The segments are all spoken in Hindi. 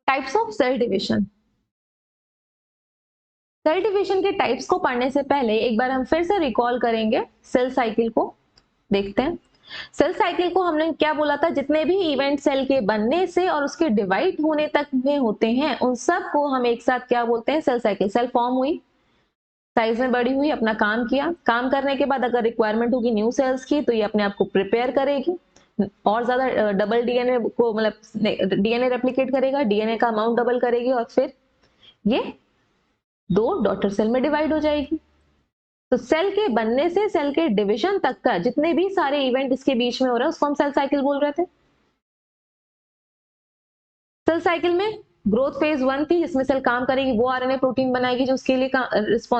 Types of cell division. Cell division के टाइप्स को पढ़ने से पहले एक बार हम फिर से रिकॉल करेंगे सेल साइकिल को। देखते हैं सेल साइकिल को हमने क्या बोला था, जितने भी इवेंट सेल के बनने से और उसके डिवाइड होने तक में होते हैं उन सब को हम एक साथ क्या बोलते हैं, सेल साइकिल। सेल फॉर्म हुई, साइज में बड़ी हुई, अपना काम किया, काम करने के बाद अगर रिक्वायरमेंट होगी न्यू सेल्स की तो ये अपने आप को प्रिपेयर करेगी और ज्यादा डबल डीएनए को मतलब डीएनए रेप्लिकेट करेगा, डीएनए का अमाउंट डबल करेगी और फिर ये 2 डॉटर सेल में डिवाइड हो जाएगी। तो सेल के बनने से सेल के डिवीजन तक का जितने भी सारे इवेंट इसके बीच में हो रहा है उसको हम सेल साइकिल बोल रहे थे। सेल साइकिल में ग्रोथ फेज 1 थी जिसमें सेल काम करेगी, वो आरएनए प्रोटीन बनाएगी जो उसके लिए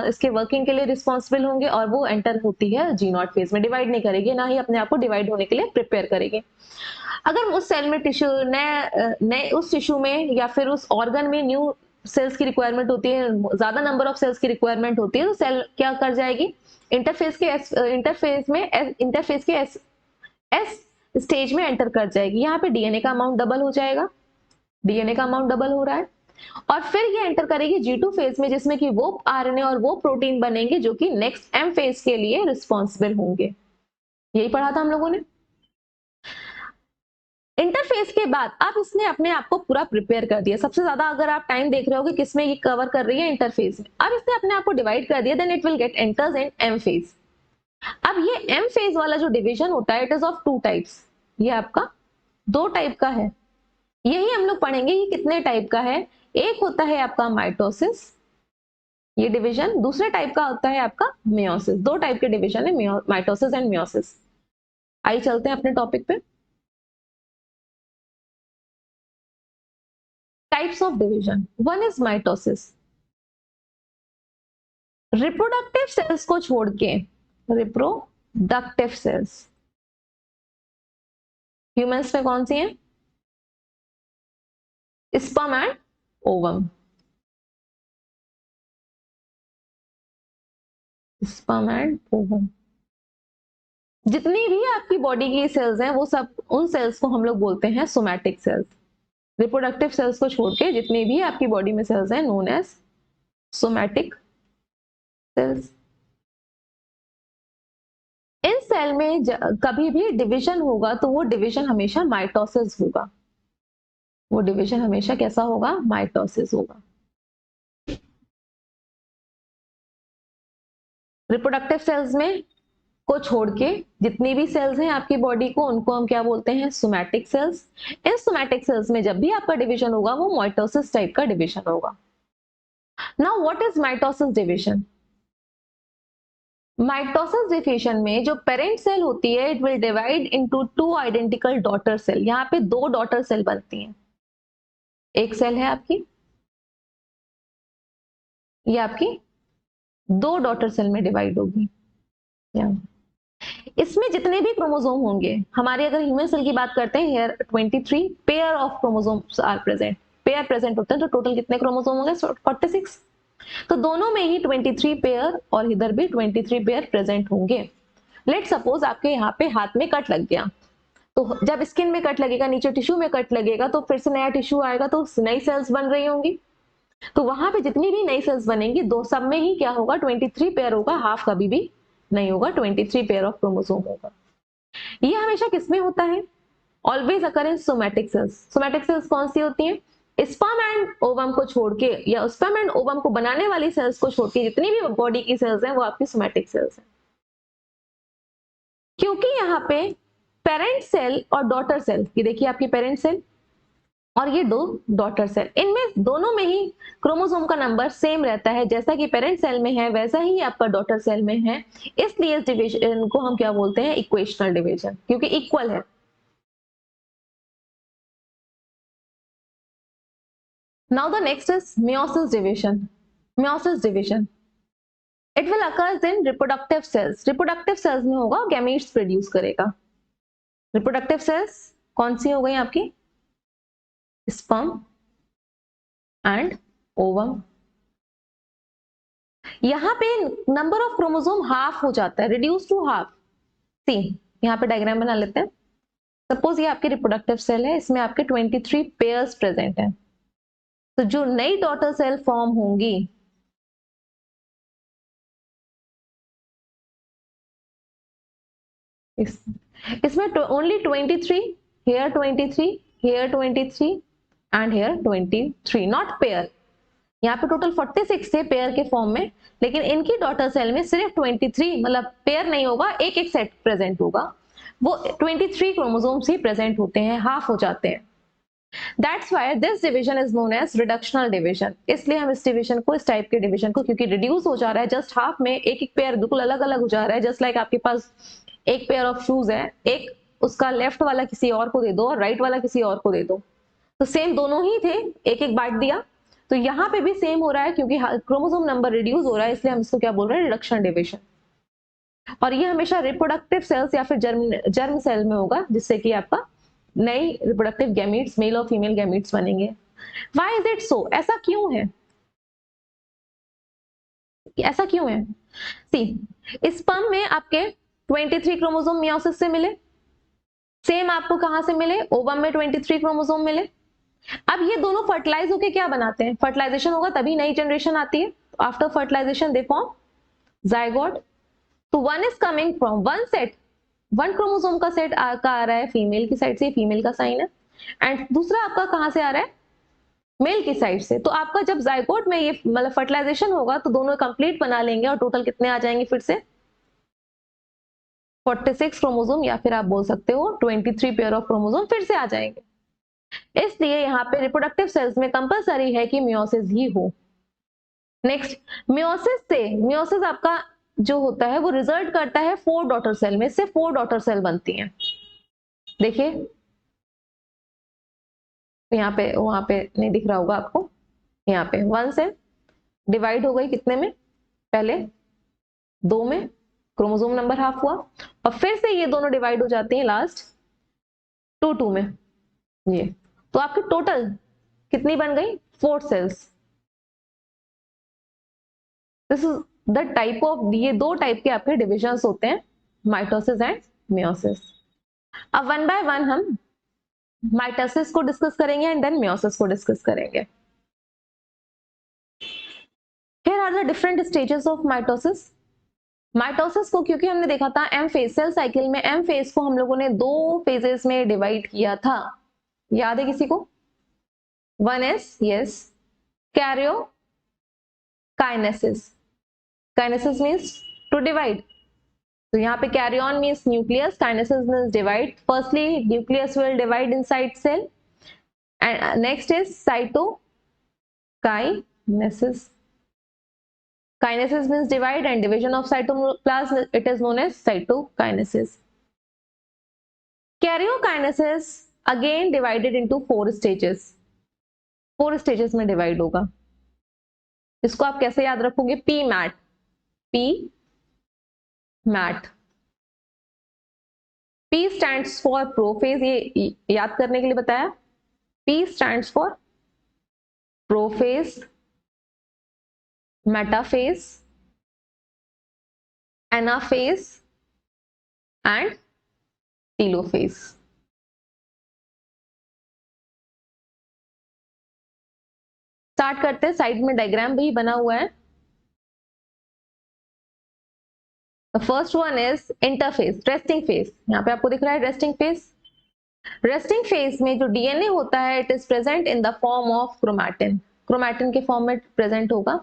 इसके वर्किंग के लिए रिस्पॉन्सिबल होंगे, और वो एंटर होती है जी नॉट फेज में। डिवाइड नहीं करेगी, ना ही अपने आप को डिवाइड होने के लिए प्रिपेयर करेगी। अगर उस सेल में टिश्यू नए उस टिश्यू में या फिर उस ऑर्गन में न्यू सेल्स की रिक्वायरमेंट होती है, ज्यादा नंबर ऑफ सेल्स की रिक्वायरमेंट होती है, तो सेल क्या कर जाएगी, इंटरफेस के एस स्टेज में एंटर कर जाएगी। यहाँ पे डीएनए का अमाउंट डबल हो जाएगा, डीएनए का अमाउंट डबल हो रहा है, और फिर ये एंटर करेगी G2 फेज में जिसमें कि वो आरएनए और वो प्रोटीन बनेंगे जो कि नेक्स्ट एम फेज के लिए रिस्पॉन्सिबल होंगे। यही पढ़ा था हम लोगों ने। इंटरफेस के बाद अब इसने अपने आप को पूरा प्रिपेयर कर दिया। सबसे ज्यादा अगर आप टाइम देख रहे हो कि किसमें ये कवर कर रही है, इंटरफेस में। अब इसने अपने आप को डिवाइड कर दिया, then it will get enters in M phase. अब ये एम फेज वाला जो डिवीजन होता है, इट इज ऑफ 2 टाइप्स। ये आपका 2 टाइप का है। यही हम लोग पढ़ेंगे कि कितने टाइप का है। एक होता है आपका माइटोसिस, ये डिवीजन। दूसरे टाइप का होता है आपका मियोसिस। 2 टाइप के डिवीजन है, माइटोसिस एंड मियोसिस। आइए चलते हैं अपने टॉपिक पे। Types of division. 1 is mitosis. Reproductive cells को छोड़ के, रिप्रोडक्टिव सेल्स ह्यूमंस में कौन सी हैं, sperm and ovum. Sperm and ovum. जितनी भी आपकी बॉडी की सेल्स हैं वो सब, उन सेल्स को हम लोग बोलते हैं सोमैटिक सेल्स। रिप्रोडक्टिव सेल्स को छोड़ के जितनी भी आपकी बॉडी में सेल्स हैं नोन एज सोमैटिक सेल्स। इन सेल में कभी भी डिवीजन होगा तो वो डिवीजन हमेशा माइटोसिस होगा। वो डिवीजन हमेशा कैसा होगा, माइटोसिस होगा। रिप्रोडक्टिव सेल्स में को छोड़ के जितनी भी सेल्स हैं आपकी बॉडी को, उनको हम क्या बोलते हैं, सोमैटिक सेल्स। इन सोमैटिक सेल्स में जब भी आपका डिवीजन होगा वो माइटोसिस टाइप का डिवीजन होगा। Now what is mitosis division. Mitosis division में जो पेरेंट सेल होती है, it will divide into 2 identical daughter cell. यहाँ पे 2 डॉटर सेल बनती हैं। एक सेल है आपकी, ये आपकी 2 डॉटर सेल में डिवाइड होगी। इसमें जितने भी क्रोमोसोम होंगे, हमारे अगर ह्यूमन सेल की बात करते हैं, here 23 pair of chromosomes are present. Pair present होते हैं तो टोटल कितने क्रोमोसोम होंगे, 46। तो दोनों में ही 23 पेयर और इधर भी 23 पेयर प्रेजेंट होंगे। लेट सपोज आपके यहाँ पे हाथ में कट लग गया, तो जब स्किन में कट लगेगा, नीचे टिश्यू में कट लगेगा, तो फिर से नया टिश्यू आएगा तो नई सेल्स बन रही होंगी। तो वहां पे जितनी भी नई सेल्स बनेंगी, दो सब में ही क्या होगा, 23 पेयर होगा। हाफ कभी भी नहीं होगा, 23 पेयर ऑफ क्रोमोसोम होगा। ये हमेशा किसमें होता है, ऑलवेज अकर इन सोमैटिक सेल्स। सोमैटिक सेल्स कौन सी होती हैं, स्पर्म एंड ओवम को छोड़ के, या स्पर्म एंड ओवम को बनाने वाली सेल्स को छोड़ के जितनी भी बॉडी की सेल्स हैं वो आपकी सोमैटिक सेल्स हैं। क्योंकि यहाँ पे पेरेंट सेल और डॉटर सेल, ये देखिए आपकी पेरेंट सेल और ये 2 डॉटर सेल, इनमें दोनों में ही क्रोमोसोम का नंबर सेम रहता है। जैसा कि पेरेंट सेल में है वैसा ही आपका डॉटर सेल में है। इसलिए इस डिवीजन को हम क्या बोलते हैं, इक्वेशनल डिवीजन, क्योंकि इक्वल है। Now the next is meiosis division. meiosis division, it will occurs in reproductive cells. reproductive cells में होगा, gametes प्रोड्यूस करेगा। reproductive cells कौन सी हो गई आपकी, sperm and ovum। यहाँ पे नंबर ऑफ क्रोमोसोम हाफ हो जाता है, रिड्यूस टू हाफ। सी यहाँ पे डायग्राम बना लेते हैं। सपोज ये आपकी रिप्रोडक्टिव सेल है, इसमें आपके 23 पेयर्स प्रेजेंट हैं। तो जो नई डॉटर सेल फॉर्म होंगी इसमें only 23, here 23, here 23 and here 23, not pair. यहाँ पे टोटल 46 थे पेयर के फॉर्म में, लेकिन इनकी डॉटर सेल में सिर्फ 23, मतलब पेयर नहीं होगा, एक एक सेट प्रेजेंट होगा, वो 23 क्रोमोसोम्स ही प्रेजेंट होते हैं, हाफ हो जाते हैं। That's why this division is known as reductional division। इसलिए हम इस डिवीजन को, इस टाइप के डिवीजन को, क्योंकि रिड्यूस हो जा रहा है जस्ट हाफ में, एक एक पेयर बिल्कुल अलग अलग हो जा रहा है। जस्ट लाइक आपके पास एक पेयर ऑफ शूज है, एक उसका लेफ्ट वाला किसी और को दे दो और राइट वाला किसी और को दे दो, तो सेम दोनों ही थे, एक एक बांट दिया। तो यहाँ पे भी सेम हो रहा है, क्योंकि क्रोमोसोम नंबर रिड्यूस हो रहा है, इसलिए हम इसको क्या बोल रहे हैं, रिडक्शन डिविजन। और ये हमेशा रिप्रोडक्टिव सेल्स या फिर जर्म सेल में होगा, जिससे कि आपका नई रिप्रोडक्टिव गैमीट्स, मेल और फीमेल गैमीट्स बनेंगे। Why is it so? ऐसा क्यों है? ऐसा क्यों है? सी, स्पर्म में आपके 23 क्रोमोसोम मियोसिस से मिले, सेम आपको कहां से मिले, ओवम में 23 क्रोमोसोम मिले। अब ये दोनों फर्टिलाइज होके क्या बनाते हैं, फर्टिलाइजेशन होगा तभी नई जनरेशन आती है। After fertilization they form zygote. तो one is coming from one set, one chromosome का सेट का आ रहा है फीमेल की साइड से, फीमेल का साइन है, एंड दूसरा आपका कहां से आ रहा है, मेल की साइड से। तो आपका जब जाइगोट में ये मतलब फर्टिलाइजेशन होगा तो दोनों कंप्लीट बना लेंगे, और टोटल कितने आ जाएंगे फिर से 46 क्रोमोसोम, या फिर आप बोल सकते हो 23 पेयर ऑफ क्रोमोसोम फिर से आ जाएंगे। इसलिए यहाँ पे रिप्रोडक्टिव सेल्स में कंपलसरी है कि मियोसिस ही हो। नेक्स्ट, मियोसिस से, मियोसिस आपका जो होता है वो रिजल्ट करता है 4 डॉटर सेल में, से 4 डॉटर सेल बनती हैं। देखिए यहाँ पे, वहां पे नहीं दिख रहा होगा आपको, यहाँ पे 1 से डिवाइड हो गई कितने में, पहले 2 में, क्रोमोसोम नंबर हाफ हुआ, और फिर से ये दोनों डिवाइड हो जाते हैं लास्ट 2 में। ये तो आपकी टोटल कितनी बन गई, 4 cells. This is the type of, ये 2 टाइप के आपके डिविजन्स होते हैं, माइटोसिस एंड मियोसिस। अब वन बाय वन हम माइटोसिस को डिस्कस करेंगे एंड देन मियोसिस को डिस्कस करेंगे। Here are the different stages of mitosis। Mitosis को क्योंकि हमने देखा था एम फेज, सेल साइकिल में एम फेज को हम लोगों ने 2 फेजेस में डिवाइड किया था, याद है किसी को? One is, yes, karyokinesis. Kinesis means to divide, तो यहाँ पे karyon means nucleus, kinesis means divide. Firstly nucleus will divide inside cell, and next is cytokinesis. Kinesis means divide, and division of cytoplasm, it is known as cytokinesis. Karyokinesis again divided into 4 stages। 4 stages में डिवाइड होगा। इसको आप कैसे याद रखोगे, P mat, P mat. P stands for prophase, ये याद करने के लिए बताया। P stands for prophase, metaphase, anaphase and telophase. Start करते हैं, साइड में डायग्राम भी बना हुआ है। First one is interphase, resting phase. यहाँ पे आपको दिख रहा है रेस्टिंग फेज। रेस्टिंग फेज में जो डीएनए होता है, it is present in the form of chromatin. Chromatin के फॉर्म में प्रेजेंट होगा,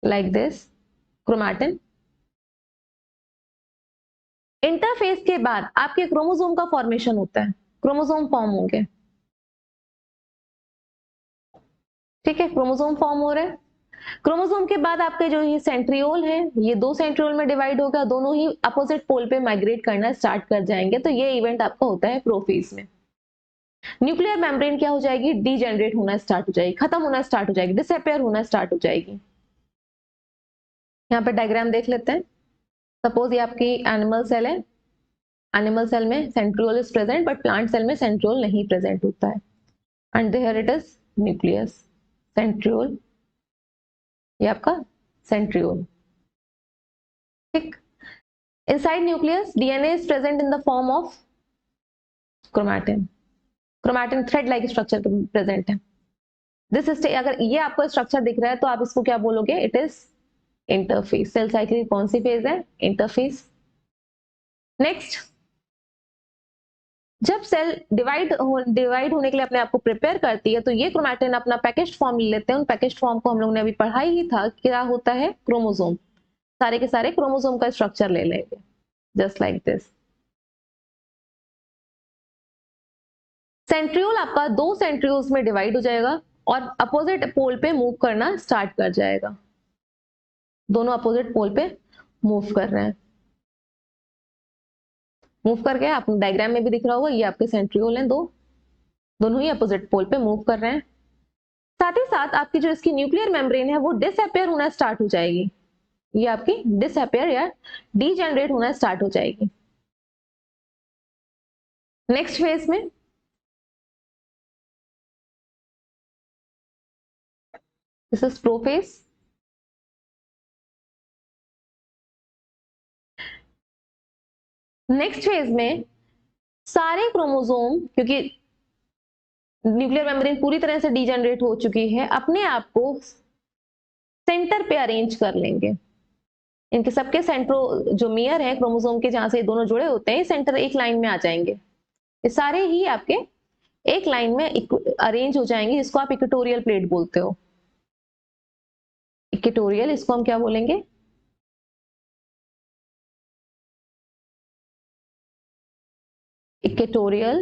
लाइक दिस, क्रोमैटिन। इंटरफेज के बाद आपके क्रोमोसोम का फॉर्मेशन होता है, क्रोमोसोम फॉर्म होंगे, ठीक है, क्रोमोसोम फॉर्म हो रहे हैं। क्रोमोसोम के बाद आपके जो ये सेंट्रियोल है, ये 2 सेंट्रियोल में डिवाइड होगा, दोनों ही अपोजिट पोल पे माइग्रेट करना स्टार्ट कर जाएंगे। तो ये इवेंट आपका होता है प्रोफेज में। न्यूक्लियर मेम्ब्रेन क्या हो जाएगी, डीजेनरेट होना स्टार्ट हो जाएगी, खत्म होना स्टार्ट हो जाएगी, डिसअपियर होना स्टार्ट हो जाएगी। यहाँ पे डायग्राम देख लेते हैं। सपोज ये आपकी एनिमल सेल है, एनिमल सेल में centriole is present, but plant cell में सेंट्रियोल नहीं प्रेजेंट होता है, and here it is nucleus, centriole, ये आपका सेंट्रियोल, ठीक। Inside nucleus, DNA is present in the form of chromatin. Chromatin thread like structure present है. This is, अगर ये आपको स्ट्रक्चर दिख रहा है तो आप इसको क्या बोलोगे? It is interphase. Cell cycle की कौन सी फेज है? इंटरफेस. नेक्स्ट, जब सेल डिवाइड होने के लिए अपने आप को प्रिपेयर करती है तो ये क्रोमैटिन अपना पैकेज फॉर्म ले लेते हैं. उन पैकेज फॉर्म को हम लोग ने अभी पढ़ा ही था. क्या होता है? क्रोमोसोम. सारे के सारे क्रोमोसोम का स्ट्रक्चर ले लेंगे जस्ट लाइक दिस. सेंट्रियोल आपका 2 सेंट्रियोल्स में डिवाइड हो जाएगा और अपोजिट पोल पे मूव करना स्टार्ट कर जाएगा. दोनों अपोजिट पोल पे मूव कर रहे हैं. मूव कर गए. आपको डायग्राम में भी दिख रहा होगा, ये आपके सेंट्रियोल हैं. दोनों ही अपोजिट पोल पे मूव कर रहे हैं. साथ ही साथ आपकी जो इसकी न्यूक्लियर मेम्ब्रेन है वो डिसअपियर होना स्टार्ट हो जाएगी. ये आपकी डिसअपियर या डीजेनरेट होना स्टार्ट हो जाएगी. नेक्स्ट फेज में this is prophase. Next phase में सारे क्रोमोसोम, क्योंकि न्यूक्लियर मेम्ब्रेन पूरी तरह से डीजेनरेट हो चुकी है, अपने आप को सेंटर पे अरेंज कर लेंगे. इनके सबके सेंट्रो जो मियर है क्रोमोसोम के, जहां से दोनों जुड़े होते हैं, सेंटर एक लाइन में आ जाएंगे. ये सारे ही आपके एक लाइन में अरेंज हो जाएंगे, जिसको आप इक्वेटोरियल प्लेट बोलते हो. इक्वेटोरियल, इसको हम क्या बोलेंगे? Equatorial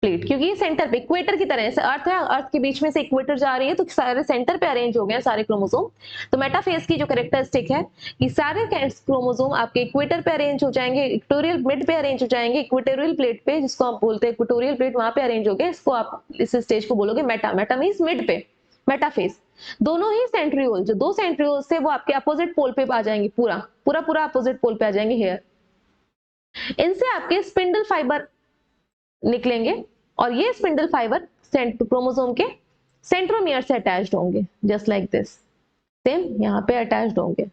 plate. क्योंकि ये सेंटर पे इक्वेटर की तरह से अर्थ है, अर्थ के बीच में से इक्वेटर जा रही है, तो सारे सेंटर पे अरेंज हो गए सारे क्रोमोसोम. तो मेटाफेज की जो कैरेक्टरिस्टिक है कि सारे क्रोमोसोम आपके इक्वेटर पे अरेंज हो जाएंगे, इक्वेटोरियल मिड पे अरेंज हो जाएंगे, इक्वेटोरियल प्लेट पे, जिसको आप बोलते हैं इक्वेटोरियल प्लेट, वहां पे अरेंज हो गए. इसको आप इस स्टेज को बोलोगे मेटा. मेटा मींस मिड पे. मेटाफेज. दोनों ही सेंट्रियोल, जो 2 सेंट्रियोल से वो आपके अपोजिट पोल पे आ जाएंगे. पूरा अपोजिट पोल पे आ जाएंगे. हेयर इनसे आपके स्पिंडल फाइबर निकलेंगे और ये स्पिंडल फाइबर क्रोमोसोम के सेंट्रोमियर से अटैच्ड होंगे जस्ट लाइक दिस. सेम यहां पे अटैच्ड होंगे.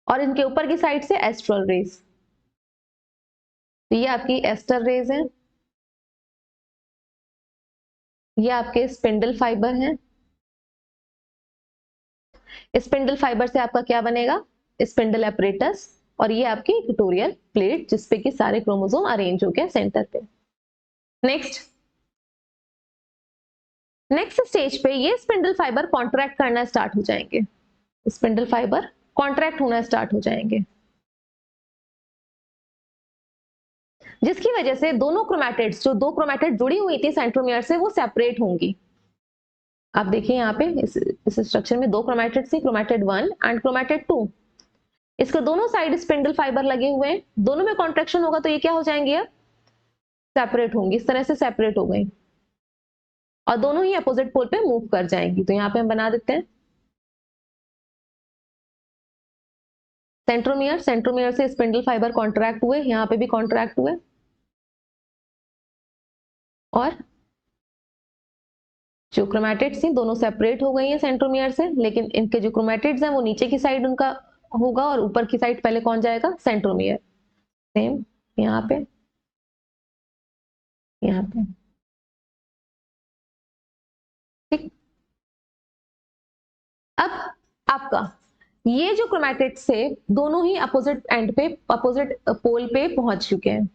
और इनके ऊपर की साइड से एस्ट्रल रेज. तो ये आपकी एस्टर रेज है. ये आपके स्पिंडल फाइबर हैं. स्पिंडल फाइबर से आपका क्या बनेगा? Spindle apparatus. और ये आपकी इक्वेटोरियल प्लेट, जिसपे कि सारे क्रोमोसोम अरेंज हो गए सेंटर पे. नेक्स्ट स्टेज पे ये स्पिंडल फाइबर कॉन्ट्रैक्ट करना स्टार्ट हो जाएंगे. स्पिंडल फाइबर कॉन्ट्रैक्ट होना स्टार्ट हो जाएंगे, जिसकी वजह से दोनों क्रोमैटिड्स, जो 2 क्रोमैटिड जुड़ी हुई थी सेंट्रोमियर से, वो सेपरेट होंगी. आप देखिए यहाँ पे इस स्ट्रक्चर में 2 क्रोमैटिड थी, क्रोमैटिड 1 एंड क्रोमैटिड 2. इसके दोनों साइड स्पिंडल फाइबर लगे हुए हैं. दोनों में कॉन्ट्रैक्शन होगा तो ये क्या हो जाएंगे? अब सेपरेट होंगी. इस तरह से सेपरेट हो गई और दोनों ही अपोजिट पोल पे मूव कर जाएंगी. तो यहाँ पे हम बना देते हैं सेंट्रोमियर. सेंट्रोमियर से स्पिंडल फाइबर कॉन्ट्रैक्ट हुए, यहाँ पे भी कॉन्ट्रैक्ट हुए, और जो क्रोमैटिड्स थी दोनों सेपरेट हो गई हैं सेंट्रोमियर से. लेकिन इनके जो क्रोमैटिड्स हैं वो नीचे की साइड उनका होगा और ऊपर की साइड पहले कौन जाएगा? सेंट्रोमियर. सेम यहाँ पे, यहाँ पे. ठीक. अब आपका ये जो क्रोमैटिड्स से दोनों ही अपोजिट एंड पे, अपोजिट पोल पे पहुंच चुके हैं.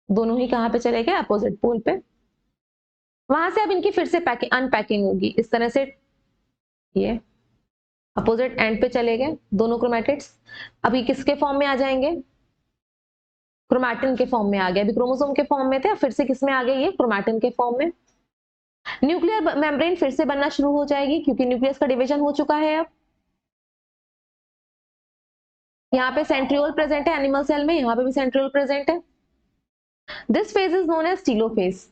दोनों ही कहां पे चले गए? अपोजिट पोल पे. वहां से अब इनकी फिर से अनपैकिंग होगी इस तरह से. ये अपोजिट एंड पे चले गए दोनों क्रोमैटिड्स. अभी किसके फॉर्म में आ जाएंगे? क्रोमैटिन के फॉर्म में आ गए. अभी क्रोमोसोम के फॉर्म में थे, फिर से किस में आ गए? ये क्रोमैटिन के फॉर्म में. न्यूक्लियर मेम्ब्रेन फिर से बनना शुरू हो जाएगी, क्योंकि न्यूक्लियस का डिवीजन हो चुका है. अब यहाँ पे सेंट्रियोल प्रेजेंट है एनिमल सेल में, यहाँ पे भी सेंट्रियोल प्रेजेंट है. This phase is known as telophase.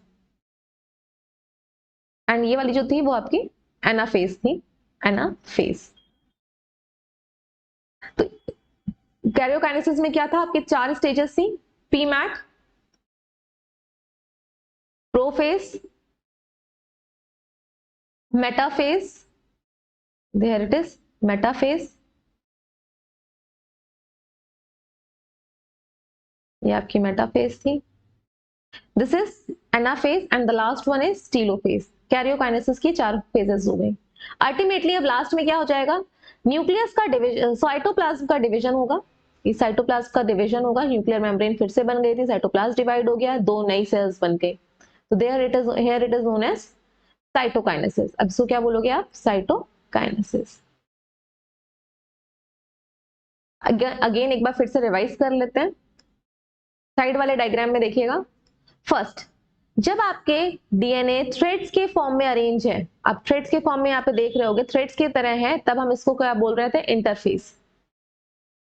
And ये वाली जो थी वो आपकी एनाफेज थी. एनाफेज. तो कैरियोकाइनेसिस में क्या था? आपके 4 स्टेजेस थी. PMAT, prophase, metaphase, there it is metaphase, ये आपकी मेटाफेज थी। This is anaphase and the last one is telophase. Karyokinesis की 4 फेजेस हो गई। अल्टीमेटली अब लास्ट में क्या हो जाएगा, न्यूक्लियस का डिवीजन, साइटोप्लाज्म का डिवीजन होगा। इस साइटोप्लाज्म का डिवीजन होगा, न्यूक्लियर मेम्ब्रेन फिर से बन गई थी, साइटोप्लाज्म डिवाइड हो गया, 2 नई सेल्स बन गई। तो there it is, here it is known as cytokinesis. अब इसको क्या बोलोगे आप, साइटोकाइनेसिस। अगेन एक बार फिर से रिवाइज कर लेते हैं। साइड वाले डायग्राम में देखिएगा, फर्स्ट जब आपके डीएनए थ्रेड्स के फॉर्म में अरेंज है, आप थ्रेड्स के फॉर्म में यहाँ पे देख रहे होगे, थ्रेड्स की तरह है, तब हम इसको क्या बोल रहे थे, इंटरफेस।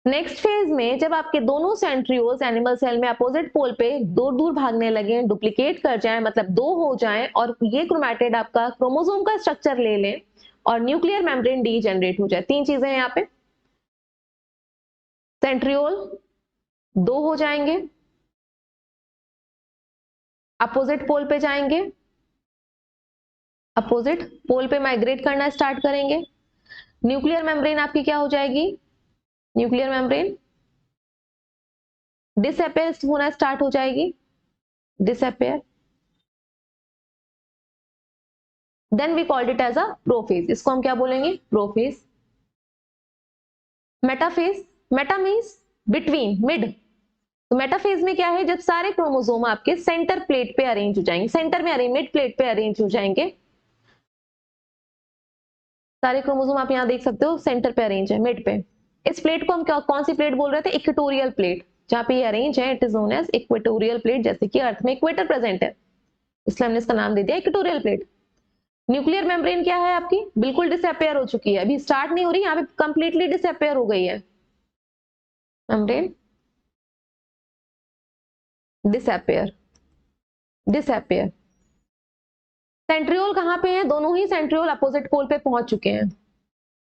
नेक्स्ट फेज में जब आपके दोनों सेंट्रियोल्स एनिमल सेल में अपोजिट पोल पे दूर दूर भागने लगे, डुप्लीकेट कर जाएं, मतलब 2 हो जाएं, और ये क्रोमैटिड आपका क्रोमोसोम का स्ट्रक्चर ले लें और न्यूक्लियर मेम्ब्रेन डीजेनरेट हो जाए। 3 चीजें हैं यहाँ पे, सेंट्रियोल 2 हो जाएंगे, अपोजिट पोल पे जाएंगे, अपोजिट पोल पे माइग्रेट करना स्टार्ट करेंगे, न्यूक्लियर मेम्ब्रेन आपकी क्या हो जाएगी, न्यूक्लियर मेम्ब्रेन डिसअपेयर होना स्टार्ट हो जाएगी, disappear. Then we called it as a prophase, इसको हम क्या बोलेंगे, prophase. Metaphase, meta means between, mid. तो मेटाफेज में क्या है, जब सारे क्रोमोसोम आपके सेंटर प्लेट पे अरेंज हो जाएंगे, सेंटर में अरेंज, मिड प्लेट पे अरेंज हो जाएंगे। सारे क्रोमोसोम आप यहाँ देख सकते हो सेंटर पे अरेंज है, मिड पे। इस प्लेट को हम क्या, कौन सी प्लेट बोल रहे थे, इक्वेटोरियल प्लेट। जहां पे ये अरेंज है it is known as equatorial plate, जैसे कि अर्थ में इक्वेटर प्रेजेंट है, इसलिए हमने इसका नाम दे दिया इक्वेटोरियल प्लेट। न्यूक्लियर मेम्ब्रेन क्या है आपकी, बिल्कुल डिसअपेयर हो चुकी है, अभी स्टार्ट नहीं हो रही, यहाँ पे कंप्लीटली डिसअपेयर हो गई है मेम्ब्रेन, डिसअपेयर, डिसअपेयर। सेंट्रियोल कहां पे है, दोनों ही सेंट्रियोल अपोजिट पोल पे पहुंच चुके हैं,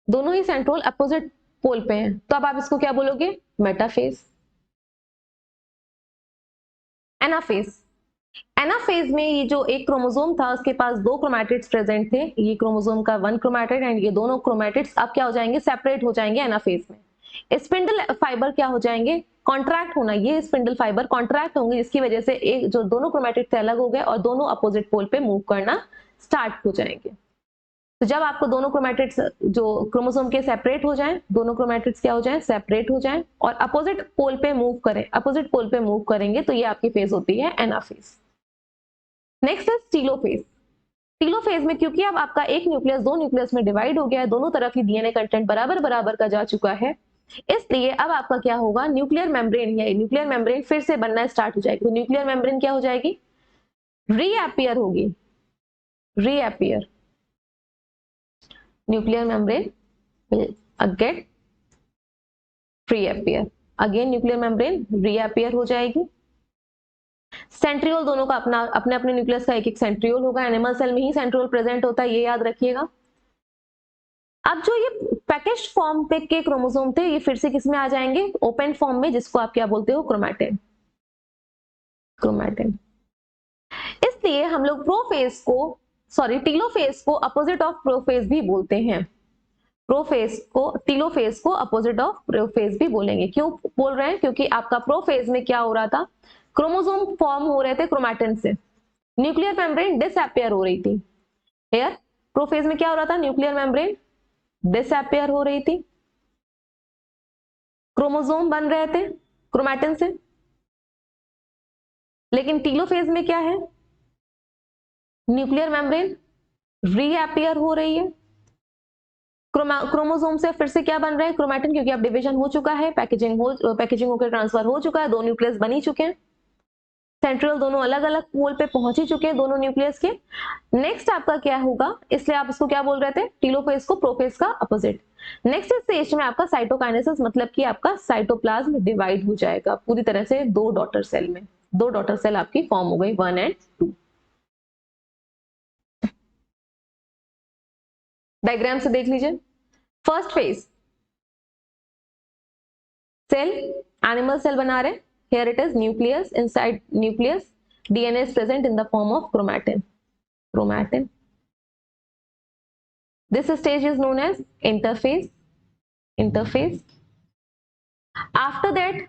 दोनों ही सेंट्रियोल अपोजिट पोल पे हैं, तो अब आप इसको क्या बोलोगे, मेटाफेज। एनाफेज, एनाफेज में ये जो एक क्रोमोसोम था उसके पास 2 क्रोमैटिड्स प्रेजेंट थे, ये क्रोमोसोम का 1 क्रोमैटिड एंड ये दोनों क्रोमैटिड्स अब क्या हो जाएंगे, सेपरेट हो जाएंगे एनाफेज में। स्पिंडल फाइबर क्या हो जाएंगे, कॉन्ट्रैक्ट होना, ये स्पिंडल फाइबर कॉन्ट्रैक्ट होंगे, जिसकी वजह से एक जो दोनों क्रोमैटिड से अलग हो गए और दोनों अपोजिट पोल पे मूव करना स्टार्ट हो जाएंगे। तो जब आपको दोनों क्रोमैटिड्स जो क्रोमोसोम के सेपरेट हो जाएं, दोनों क्रोमैटिड्स क्या हो जाएं, सेपरेट हो जाएं और अपोजिट पोल पे मूव करें, अपोजिट पोल पे मूव करेंगे, तो ये आपकी फेज होती है anaphase. Next is telophase. Telophase में क्योंकि अब आपका एक न्यूक्लियस 2 न्यूक्लियस में डिवाइड हो गया है, दोनों तरफ ही डीएनए कंटेंट बराबर बराबर का जा चुका है, इसलिए अब आपका क्या होगा, न्यूक्लियर मेम्ब्रेन, या न्यूक्लियर मेम्ब्रेन फिर से बनना स्टार्ट हो जाएगी। तो न्यूक्लियर मेम्ब्रेन क्या हो जाएगी, रीअपियर होगी, reappear, nuclear membrane will get reappear, again nuclear membrane reappear हो जाएगी। सेंट्रियोल दोनों का अपना अपने अपने न्यूक्लियस का एक एक सेंट्रियोल होगा, एनिमल सेल में ही सेंट्रियोल प्रेजेंट होता है, ये याद रखिएगा। अब जो ये पैकेज फॉर्म पे के क्रोमोसोम थे, ये फिर से किस में आ जाएंगे, ओपन फॉर्म में, जिसको आप क्या बोलते हो, क्रोमैटिन, क्रोमैटिन। इसलिए हम लोग प्रोफेज को, सॉरी टीलोफेज को अपोजिट ऑफ प्रोफेज भी बोलते हैं, प्रोफेज को, टीलोफेज को अपोजिट ऑफ प्रोफेज भी बोलेंगे। क्यों बोल रहे हैं, क्योंकि आपका प्रोफेज में क्या हो रहा था, क्रोमोसोम फॉर्म हो रहे थे क्रोमैटिन से, न्यूक्लियर मेम्ब्रेन डिसअपियर हो रही थी। हियर प्रोफेज में क्या हो रहा था, न्यूक्लियर मेम्ब्रेन डिसअपियर हो रही थी, क्रोमोसोम बन रहे थे क्रोमैटिन से। लेकिन टीलोफेज में क्या है, न्यूक्लियर मेम्ब्रेन रीअपियर हो रही है, क्रोमोसोम से फिर से क्या बन रहा है, क्रोमैटिन, क्योंकि अब डिवीजन हो चुका है, पैकेजिंग होकर ट्रांसफर हो चुका है, 2 न्यूक्लियस बन ही चुके हैं, सेंट्रियल दोनों अलग अलग पोल पे पहुंच ही चुके हैं दोनों न्यूक्लियस के। नेक्स्ट आपका क्या होगा, इसलिए आप इसको क्या बोल रहे थे, टीलोफेज को प्रोफेज का अपोजिट। नेक्स्ट स्टेज में आपका साइटोकाइनेसिस, मतलब कि आपका साइटोप्लाज्म डिवाइड हो जाएगा पूरी तरह से 2 डॉटर सेल में, 2 डॉटर सेल आपकी फॉर्म हो गई, 1 एंड 2। डायग्राम से देख लीजिए, first phase cell, animal cell बना रहे, here it is nucleus, inside nucleus DNA is present in the form of chromatin, chromatin. This stage is known as interphase, interphase. After that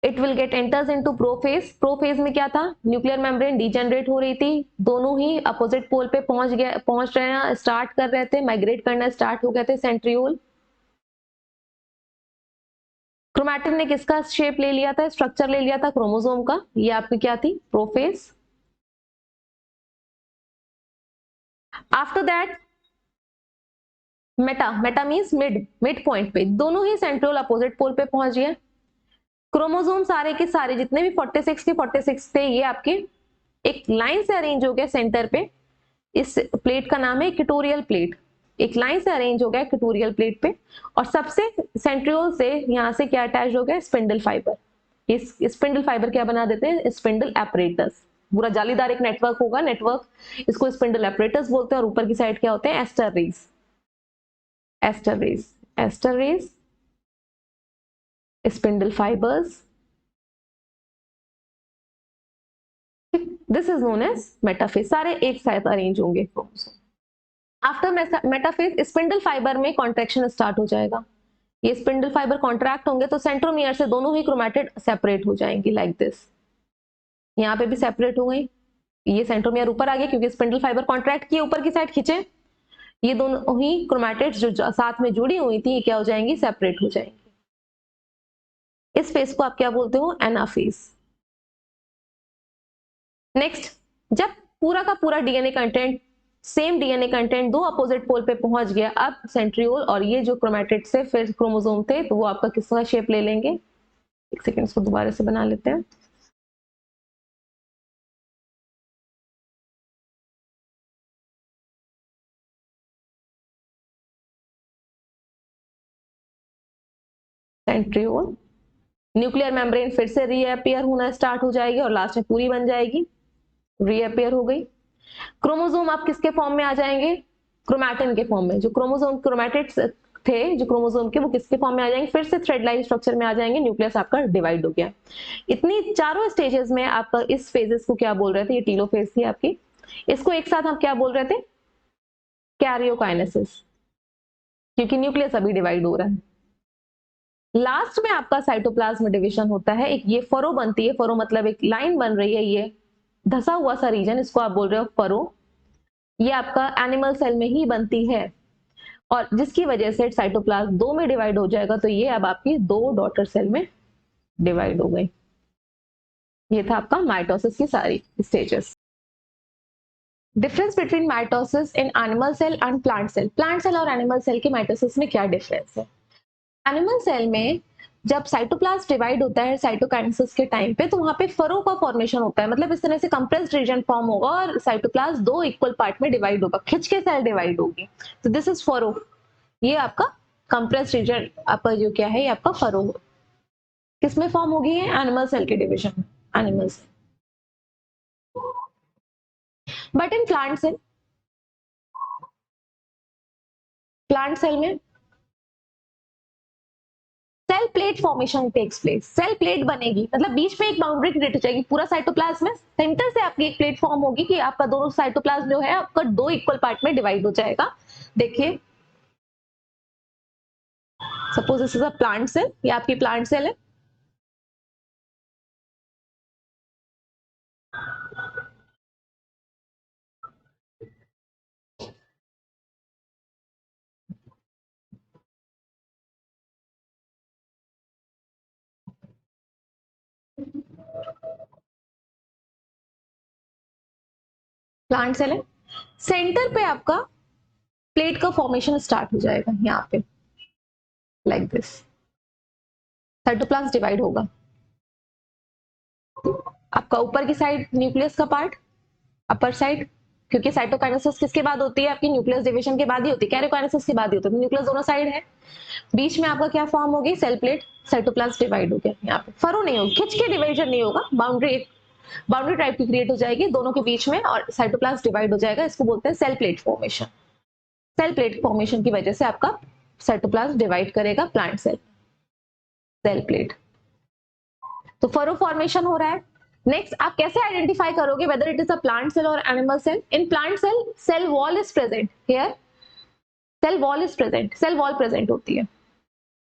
it will get enters into prophase. Prophase में क्या था, न्यूक्लियर मेम्ब्रेन डीजेनरेट हो रही थी, दोनों ही अपोजिट पोल पे पहुंच रहे हैं, स्टार्ट कर रहे थे, माइग्रेट करना स्टार्ट हो गए थे सेंट्रियोल। क्रोमैटिन ने किसका शेप ले लिया था, स्ट्रक्चर ले लिया था क्रोमोसोम का, ये आपकी क्या थी, prophase. After that Meta, Meta means mid point पे, दोनों ही सेंट्रियोल अपोजिट पोल पे पहुंच गए। क्रोमोसोम सारे के सारे जितने भी 46 के 46 थे, ये आपके एक लाइन से अरेंज हो गए सेंटर पे। इस प्लेट का नाम है इक्वेटोरियल प्लेट, एक लाइन से अरेंज हो गया इक्वेटोरियल प्लेट पे, और सबसे सेंट्रियोल से यहां से क्या अटैच हो गया, स्पिंडल फाइबर। इस स्पिंडल फाइबर क्या बना देते हैं, स्पिंडल एपरेटस। पूरा जालीदार एक नेटवर्क होगा, नेटवर्क, इसको स्पिंडल एपरेटस बोलते हैं। और ऊपर की साइड क्या होते हैं, aster rays, aster rays, aster rays, spindle fibres, this is known as metaphase. सारे एक साथ अरेंज होंगे chromosome. After metaphase spindle fibre में कॉन्ट्रेक्शन स्टार्ट हो जाएगा। ये स्पिंडल फाइबर कॉन्ट्रैक्ट होंगे तो सेंट्रोमियर से दोनों ही क्रोमैटिड सेपरेट हो जाएंगी, लाइक दिस। यहाँ पे भी सेपरेट हो गई, ये सेंट्रोमियर ऊपर आ गया क्योंकि स्पिंडल फाइबर कॉन्ट्रैक्ट किए, ऊपर की साइड खींचे, ये दोनों ही क्रोमैटिड्स जो साथ में जुड़ी हुई थी, ये क्या हो जाएंगी, सेपरेट हो जाएंगी। इस फेज को आप क्या बोलते हो, एनाफेज। नेक्स्ट, जब पूरा का पूरा DNA content, same DNA content दो अपोजिट पोल पे पहुंच गया, अब सेंट्रियोल और ये जो क्रोमैटिड से फिर क्रोमोसोम थे, तो वो आपका किसका शेप ले लेंगे। एक सेकेंड, इसको दोबारा से बना लेते हैं। सेंट्रियोल, न्यूक्लियर मेम्ब्रेन फिर से रीअपियर होना स्टार्ट हो जाएगी और लास्ट में पूरी बन जाएगी, रीअपियर हो गई। क्रोमोसोम आप किसके फॉर्म में आ जाएंगे, क्रोमैटिन के फॉर्म में। जो क्रोमोसोम क्रोमैटिड्स थे जो क्रोमोसोम के, वो किसके फॉर्म में आ जाएंगे, फिर से थ्रेड लाइन स्ट्रक्चर में आ जाएंगे, न्यूक्लियस आपका डिवाइड हो गया। इतनी चारों स्टेजेस में आप इस फेजेस को क्या बोल रहे थे, ये टीलोफेज थी आपकी। इसको एक साथ हम क्या बोल रहे थे, कैरियोकाइनेसिस, क्योंकि न्यूक्लियस अभी डिवाइड हो रहा है। लास्ट में आपका साइटोप्लाज्म डिवीजन होता है, एक ये फरो बनती है, फरो मतलब एक लाइन बन रही है, ये धसा हुआ सा रीजन, इसको आप बोल रहे हो फरो। ये आपका एनिमल सेल में ही बनती है, और जिसकी वजह से साइटोप्लाज्म दो में डिवाइड हो जाएगा, तो ये अब आपकी दो डॉटर सेल में डिवाइड हो गई। ये था आपका माइटोसिस की सारी stages. Difference between mitosis in animal cell and plant cell. Plant cell और एनिमल सेल के माइटोसिस में क्या डिफरेंस है। एनिमल सेल में जब साइटोप्लाज्म डिवाइड होता है साइटोकाइनेसिस के टाइम पे, तो वहां पे फरो का फॉर्मेशन होता है, मतलब इस तरह से कंप्रेस्ड रीजन फॉर्म होगा और साइटोप्लाज्म दो इक्वल पार्ट में डिवाइड होगा, खिंच के सेल डिवाइड होगी, तो दिस इज फरो। ये आपका कंप्रेस्ड रीजन, आपका जो क्या है, ये आपका फरो किसमें फॉर्म होगी, है एनिमल सेल के डिवीजन में, animal cell. But in plant cell, plant cell में cell plate formation takes place. Cell plate बनेगी, मतलब बीच में एक बाउंड्री क्रिएट हो जाएगी पूरा साइटोप्लाज्म में, सेंटर से आपकी एक प्लेट फॉर्म होगी कि आपका दोनों साइटोप्लाज्म जो है आपका दो इक्वल पार्ट में डिवाइड हो जाएगा। देखिए, suppose this is a plant cell, ये आपकी प्लांट सेल है। प्लांट सेल है, सेंटर पे आपका प्लेट का फॉर्मेशन स्टार्ट हो जाएगा, यहाँ पे लाइक दिस, साइटोप्लाज्म डिवाइड होगा। आपका ऊपर की साइड न्यूक्लियस का पार्ट, अपर साइड, क्योंकि साइटोकाइनेसिस किसके बाद होती है, आपकी न्यूक्लियस डिवीजन के बाद ही होती है, कैरियोकाइनेसिस के बाद ही होती है, न्यूक्लियस दोनों साइड है। बीच में आपका क्या फॉर्म होगी, सेल प्लेट, साइटोप्लाज्म डिवाइड हो गया। यहाँ पे फरो नहीं होगी, खिंच के डिवीजन नहीं होगा, बाउंड्री टाइप की क्रिएट हो जाएगी दोनों के बीच में और साइटोप्लाज्म डिवाइड हो जाएगा, इसको बोलते हैं cell plate formation. Cell plate formation की वजह से आपका साइटोप्लाज्म डिवाइड करेगा प्लांट सेल, सेल प्लेट। तो फरो फॉर्मेशन हो रहा है। नेक्स्ट, आप कैसे आइडेंटिफाई करोगे whether it is a plant cell और animal cell. In plant cell, cell wall is present here, cell wall is present, cell wall present होती है।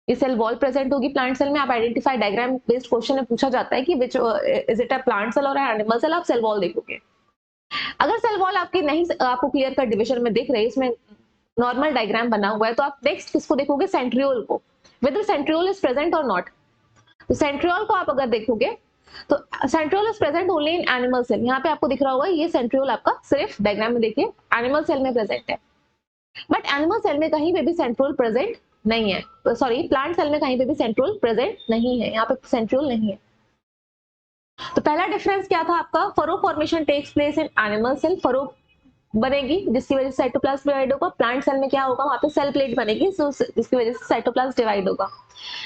ये सेल वॉल प्रेजेंट होगी प्लांट सेल में। आप आइडेंटिफाई डायग्राम बेस्ड क्वेश्चन में पूछा जाता है कि which is it a plant cell और एनिमल सेल, आप सेल वॉल देखोगे। अगर सेल वॉल आपकी नहीं आपको क्लियर कट डिवीजन में दिख रही है, इसमें नॉर्मल डायग्राम बना हुआ है, तो आप नेक्स्ट किसको देखोगे, सेंट्रियोल को, वेदर सेंट्रियोल इज प्रेजेंट और नॉट। तो सेंट्रियोल को आप अगर देखोगे तो centriole is present only in animal cell. यहाँ पे आपको दिख रहा होगा ये सेंट्रियोल आपका सिर्फ डायग्राम में देखिए एनिमल सेल में प्रेजेंट है, बट एनिमल सेल में कहीं पे भी सेंट्रियोल प्रेजेंट नहीं है। सॉरी, प्लांट सेल में कहीं पे भी सेंट्रियोल प्रेजेंट नहीं है, यहाँ पे सेंट्रियोल नहीं है। तो पहला डिफरेंस क्या था आपका, furrow formation takes place in animal cell, furrow बनेगी जिसकी वजह से साइटोप्लाज्म डिवाइड होगा। प्लांट सेल में क्या होगा, वहां पे सेल प्लेट बनेगी जिसकी वजह से साइटोप्लाज्म डिवाइड होगा।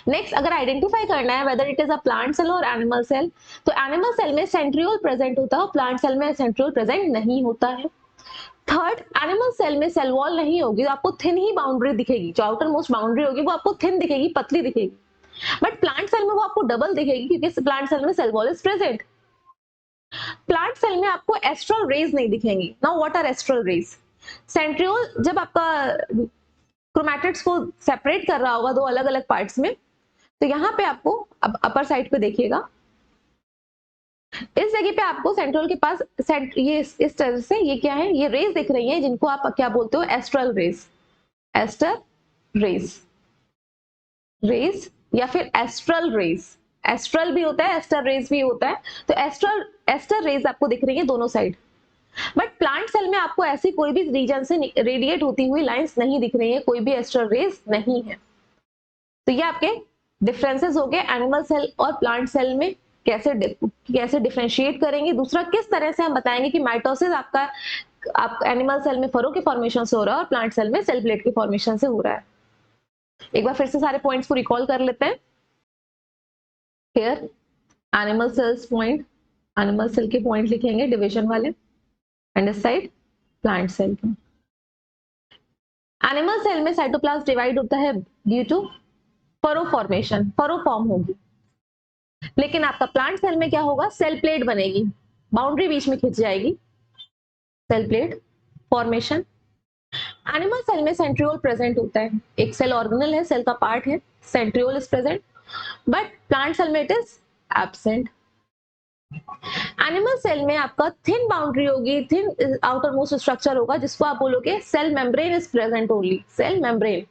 नेक्स्ट, अगर आइडेंटिफाई करना है whether it is a plant cell और एनिमल सेल, तो एनिमल सेल में सेंट्रियोल प्रेजेंट होता है और प्लांट सेल में सेंट्रियोल प्रेजेंट नहीं होता है। थर्ड, एनिमल सेल में सेल वॉल नहीं होगी, आपको थिन ही बाउंड्री दिखेगी, जो आउटर मोस्ट बाउंड्री होगी वो आपको थिन दिखेगी, पतली दिखेगी। बट प्लांट सेल में वो आपको डबल दिखेगी क्योंकि प्लांट सेल में cell wall is present. Plant cell में आपको एस्ट्रल रेज नहीं दिखेंगी। Now what are astral rays? Centriole जब आपका क्रोमैटिड्स को सेपरेट कर रहा होगा दो अलग अलग पार्ट्स में, तो यहाँ पे आपको अब अपर साइड पे देखिएगा, इस जगह पे आपको सेंट्रियोल के पास ये इस तरह से ये क्या है, ये रेज दिख रही है जिनको आप क्या बोलते हो, astral rays. Aster rays, rays या फिर एस्ट्रल रेज, एस्ट्रल भी होता है एस्टर रेज भी होता है। तो एस्टर रेज आपको दिख रही है दोनों साइड। बट प्लांट सेल में आपको ऐसी कोई भी रीजन से रेडिएट होती हुई लाइंस नहीं दिख रही है, कोई भी एस्ट्रल रेज नहीं है। तो ये आपके डिफरेंसेस हो गए एनिमल सेल और प्लांट सेल में, कैसे डिफरेंशिएट करेंगे। दूसरा, किस तरह से हम बताएंगे कि माइटोसिस आपका एनिमल सेल में फरो के फॉर्मेशन से हो रहा है और प्लांट सेल में सेल प्लेट के फॉर्मेशन से हो रहा है। एक बार फिर से सारे पॉइंट्स को रिकॉल कर लेते हैं। Here animal cells point, animal cell के पॉइंट लिखेंगे डिवीजन वाले, एंड इस साइड प्लांट सेल के। एनिमल सेल में साइटोप्लाज्म डिवाइड होता है due to furrow formation, furrow form होगी। लेकिन आपका प्लांट सेल में क्या होगा, सेल प्लेट बनेगी, बाउंड्री बीच में खिंच जाएगी, cell plate formation. Animal cell में सेंट्रियोल प्रेजेंट होता है, एक सेल ऑर्गेनल है, सेल का पार्ट है, centriole is present, but plant cell में it is absent. Animal cell में आपका थिन बाउंड्री होगी, थिन आउटर मोस्ट स्ट्रक्चर होगा जिसको आप बोलोगे cell membrane is present only, cell membrane,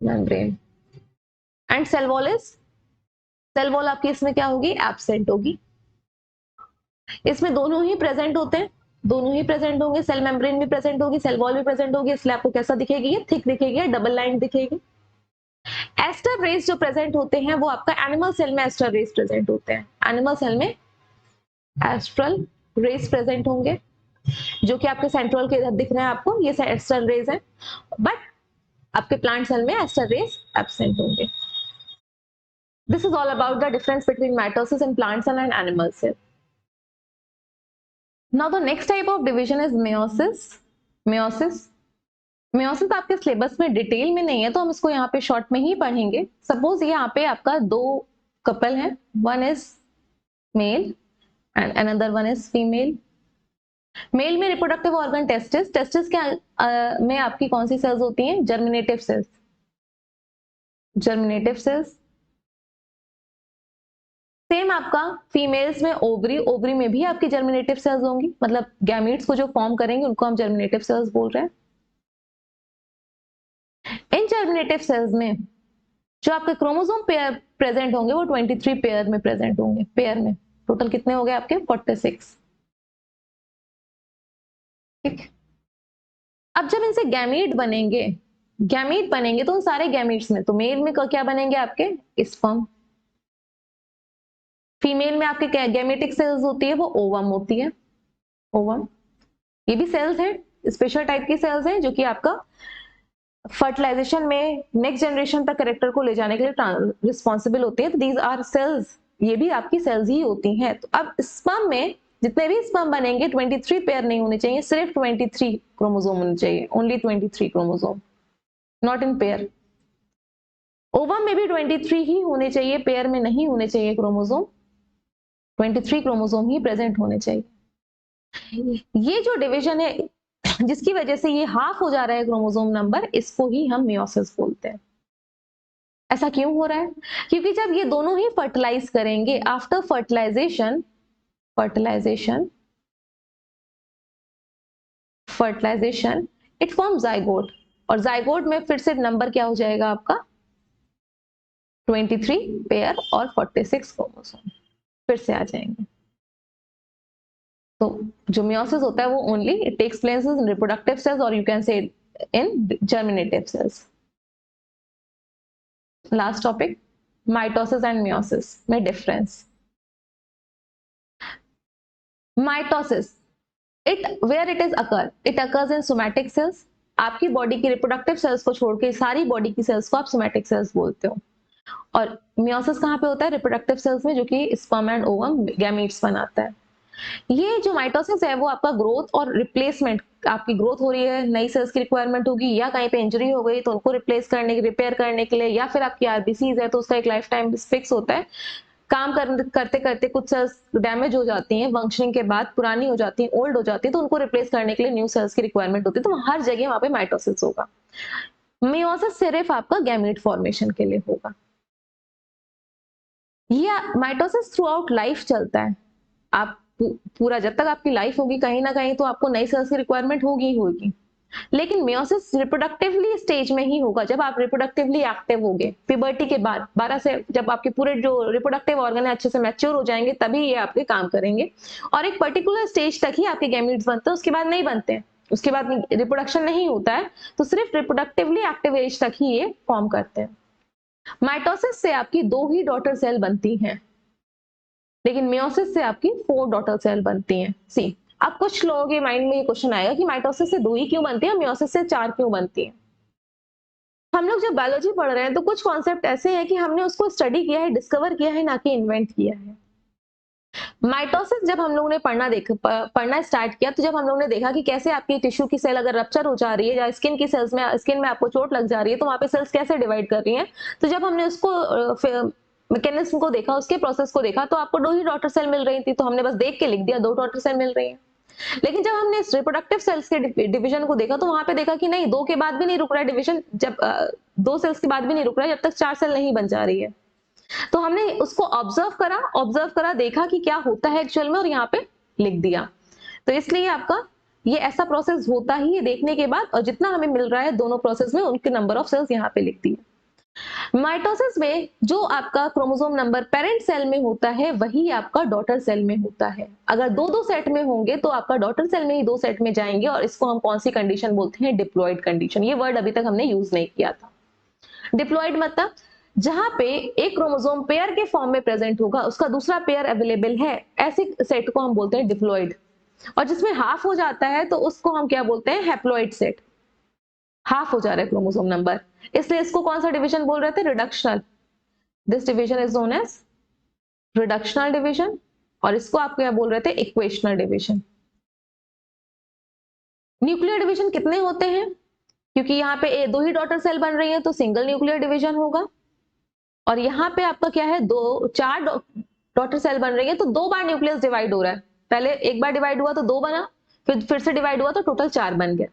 membrane. And cell wall is, cell wall आपकी इसमें क्या होगी, एब्सेंट होगी। इसमें दोनों ही प्रेजेंट होते हैं, दोनों ही प्रेजेंट होंगे, सेल मेम्ब्रेन भी प्रेजेंट होगी, सेल वॉल भी प्रेजेंट होगी, इसलिए आपको कैसा दिखेगी, ये थिक दिखेगी, डबल लाइन दिखेगी। एस्टर रेज जो प्रेजेंट होते हैं वो आपका एनिमल सेल में एस्टर रेज प्रेजेंट होते हैं, एनिमल सेल में एस्ट्रल रेज प्रेजेंट होंगे जो कि आपके सेंट्रल के इधर दिख रहे हैं आपको, ये एस्ट्रल रेज है। बट आपके प्लांट सेल में एस्टर रेज एब्सेंट होंगे। This is all about the difference between mitosis in plant cell and animal cell. Now the next type of division is meiosis. Meiosis आपके सिलेबस में डिटेल में नहीं है तो हम इसको यहाँ पे शॉर्ट में ही पढ़ेंगे। सपोज यहाँ पे आपका दो कपल है, one is male and another one is female. Male में रिप्रोडक्टिव ऑर्गन टेस्टिस, टेस्टिस के में आपकी कौन सी सेल्स होती हैं, germinative cells, germinative cells. Same आपका फीमेल्स में ओवरी, ओवरी में भी आपकी जर्मिनेटिव सेल्स होंगी, मतलब गैमीट्स को जो फॉर्म करेंगे उनको हम जर्मिनेटिव सेल्स बोल रहे हैं। इन जर्मिनेटिव सेल्स में जो आपके क्रोमोसोम पेयर प्रेजेंट होंगे वो 23 पेयर में प्रेजेंट होंगे। पेयर में टोटल कितने हो गए आपके, 46। ठीक, अब जब इनसे गैमीट बनेंगे, गैमीट बनेंगे तो उन सारे गैमीट्स में, तो मेल में क्या बनेंगे आपके, स्पर्म। फीमेल में आपके गैमेटिक सेल्स होती है वो ओवम होती है, ओवम। ये भी सेल्स है, स्पेशल टाइप की सेल्स हैं जो कि आपका फर्टिलाइजेशन में नेक्स्ट जनरेशन तक कैरेक्टर को ले जाने के लिए रिस्पॉन्सिबल होती है। तो दीज आर सेल्स, ये भी आपकी सेल्स ही होती हैं। तो अब स्पर्म में जितने भी स्पर्म बनेंगे 23 पेयर नहीं होने चाहिए, सिर्फ 23 क्रोमोसोम होने चाहिए, only 23 chromosome, not in pair. Ovum में भी 23 ही होने चाहिए, पेयर में नहीं होने चाहिए क्रोमोसोम, 23 क्रोमोसोम ही प्रेजेंट होने चाहिए। ये जो डिवीजन है जिसकी वजह से ये हाफ हो जा रहा है क्रोमोसोम नंबर, इसको ही हम मियोसिस बोलते हैं। ऐसा क्यों हो रहा है? क्योंकि जब ये दोनों ही फर्टिलाइज करेंगे, after fertilisation it form zygote, और जाइगोट में फिर से नंबर क्या हो जाएगा आपका 23 पेयर और 46 क्रोमोसोम फिर से आ जाएंगे। तो जो मियोसिस होता है वो only it takes place in reproductive cells और you can say in germinative cells. Last topic, mitosis and meiosis में difference. Mitosis where it is occur, it occurs in somatic cells. आपकी बॉडी की रिप्रोडक्टिव सेल्स को छोड़ के सारी बॉडी की सेल्स को आप सोमैटिक सेल्स बोलते हो। और मियोसिस कहाँ पे होता है? रिप्रोडक्टिव सेल्स में, जो कि स्पर्म एंड ओवम गैमीट्स बनाता है। ये जो माइटोसिस है वो आपका ग्रोथ और रिप्लेसमेंट, आपकी ग्रोथ हो रही है, नई सेल्स की रिक्वायरमेंट होगी, या कहीं पे इंजरी हो गई तो उनको रिप्लेस करने, रिपेयर करने के लिए, या फिर आपकी आरबीसीज है तो उसका एक लाइफ टाइम फिक्स होता है। काम करते करते कुछ सेल्स डैमेज हो जाती हैं, फंक्शनिंग के बाद पुरानी हो जाती हैं, ओल्ड हो जाती है, तो उनको रिप्लेस करने के लिए न्यू सेल्स की रिक्वायरमेंट होती है। तो हर जगह वहां पे माइटोसिस होगा। मियोसिस सिर्फ आपका गैमीट फॉर्मेशन के लिए होगा। ये माइटोसिस थ्रू आउट लाइफ चलता है। आप पूरा जब तक आपकी लाइफ होगी कहीं ना कहीं तो आपको नई सेल्स की रिक्वायरमेंट होगी। लेकिन मियोसिस रिप्रोडक्टिवली स्टेज में ही होगा, जब आप रिप्रोडक्टिवली एक्टिव होगे, प्यूबर्टी के बाद 12 से जब आपके पूरे जो रिप्रोडक्टिव ऑर्गन है अच्छे से मैच्योर हो जाएंगे, तभी ये आपके काम करेंगे। और एक पर्टिकुलर स्टेज तक ही आपके गैमीट्स बनते हैं, उसके बाद नहीं बनते हैं, उसके बाद रिप्रोडक्शन नहीं होता है। तो सिर्फ रिप्रोडक्टिवली एक्टिव एज तक ही ये फॉर्म करते हैं। माइटोसिस से आपकी 2 ही डॉटर सेल बनती हैं, लेकिन मियोसिस से आपकी 4 डॉटर सेल बनती हैं। सी, अब कुछ लोगों के माइंड में ये क्वेश्चन आएगा कि माइटोसिस से 2 ही क्यों बनती है, मियोसिस से 4 क्यों बनती है? हम लोग जब बायोलॉजी पढ़ रहे हैं तो कुछ कॉन्सेप्ट ऐसे हैं कि हमने उसको स्टडी किया है, डिस्कवर किया है, ना कि इन्वेंट किया है। माइटोसिस जब हम लोगों ने पढ़ना स्टार्ट किया, तो जब हम लोगों ने देखा कि कैसे आपकी टिश्यू की सेल अगर रप्चर हो जा रही है या स्किन की सेल्स में, स्किन में आपको चोट लग जा रही है, तो वहां पे सेल्स कैसे डिवाइड कर रही हैं, तो जब हमने उसको मैकेनिज्म को देखा, उसके प्रोसेस को देखा, तो आपको 2 ही डॉटर सेल मिल रही थी, तो हमने बस देख के लिख दिया 2 डॉटर सेल मिल रही है। लेकिन जब हमने रिप्रोडक्टिव सेल्स के डिवीजन को देखा, तो वहां पे देखा कि नहीं, 2 के बाद भी नहीं रुक रहा है डिवीजन, जब 2 सेल्स के बाद भी नहीं रुक रहा है, जब तक 4 सेल नहीं बन जा रही है। तो हमने उसको ऑब्जर्व करा, देखा कि क्या होता है एक्चुअल में, और यहाँ पे लिख दिया। तो इसलिए आपका ये ऐसा प्रोसेस होता ही है देखने के बाद, और जितना हमें मिल रहा है दोनों प्रोसेस में, उनके नंबर ऑफ सेल्स यहाँ पे लिख दिए। माइटोसिस में जो आपका क्रोमोसोम नंबर पेरेंट सेल में होता है, वही आपका डॉटर सेल में होता है। अगर 2-2 सेट में होंगे तो आपका डॉटर सेल में ही 2 सेट में जाएंगे, और इसको हम कौन सी कंडीशन बोलते हैं? Diploid condition. ये वर्ड अभी तक हमने यूज नहीं किया था। डिप्लॉइड मतलब जहां पे एक क्रोमोसोम पेयर के फॉर्म में प्रेजेंट होगा, उसका दूसरा पेयर अवेलेबल है, ऐसे सेट को हम बोलते हैं डिप्लॉइड। और जिसमें हाफ हो जाता है तो उसको हम क्या बोलते हैं? Haploid set. हाफ हो जा रहा है क्रोमोसोम नंबर, इसलिए इसको कौन सा डिवीजन बोल रहे थे? Reductional. This division is known as reductional division, और इसको आप क्या बोल रहे थे? Equational division. न्यूक्लियर डिवीजन कितने होते हैं? क्योंकि यहाँ पे 2 ही डॉटर सेल बन रही है तो सिंगल न्यूक्लियर डिवीजन होगा, और यहाँ पे आपका क्या है? 4 डॉटर सेल बन रही है तो 2 बार न्यूक्लियस डिवाइड हो रहा है। पहले एक बार डिवाइड हुआ तो 2 बना, फिर से डिवाइड हुआ तो टोटल 4 बन गया।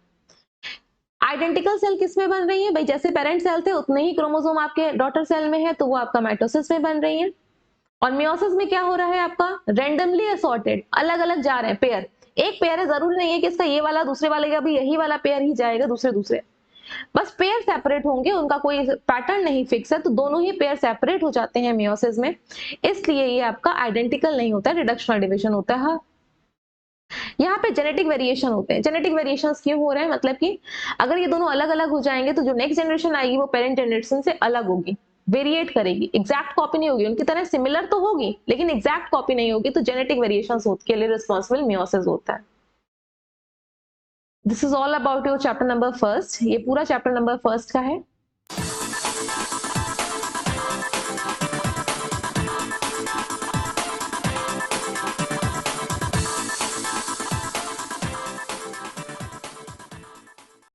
आइडेंटिकल सेल किस में बन रही है भाई? जैसे पेरेंट सेल थे उतने ही क्रोमोसोम आपके डॉटर सेल में है, तो वो आपका माइटोसिस में बन रही है। और मियोसिस में क्या हो रहा है आपका? रैंडमली असॉर्टेड, अलग अलग जा रहे हैं पेयर। एक पेयर है, जरूरी नहीं है कि इसका ये वाला दूसरे वाले का भी यही वाला पेयर ही जाएगा, दूसरे बस पेयर सेपरेट होंगे, उनका कोई पैटर्न नहीं फिक्स है, तो दोनों ही पेयर सेपरेट हो जाते हैं मियोसिस में। इसलिए ये आपका आइडेंटिकल नहीं होता है, रिडक्शनल डिवीजन होता है। यहाँ पे जेनेटिक वेरिएशन होते हैं। जेनेटिक वेरिएशंस क्यों हो रहे हैं? मतलब कि अगर ये दोनों अलग अलग हो जाएंगे तो जो नेक्स्ट जनरेशन आएगी वो पेरेंट जनरेशन से अलग होगी, वेरिएट करेगी, एग्जैक्ट कॉपी नहीं होगी। उनकी तरह सिमिलर तो होगी लेकिन एग्जैक्ट कॉपी नहीं होगी, तो जेनेटिक वेरिएशंस के लिए रिस्पॉन्सिबल मियोसिस होता है। This is all about your chapter number 1। ये पूरा चैप्टर नंबर 1 का है।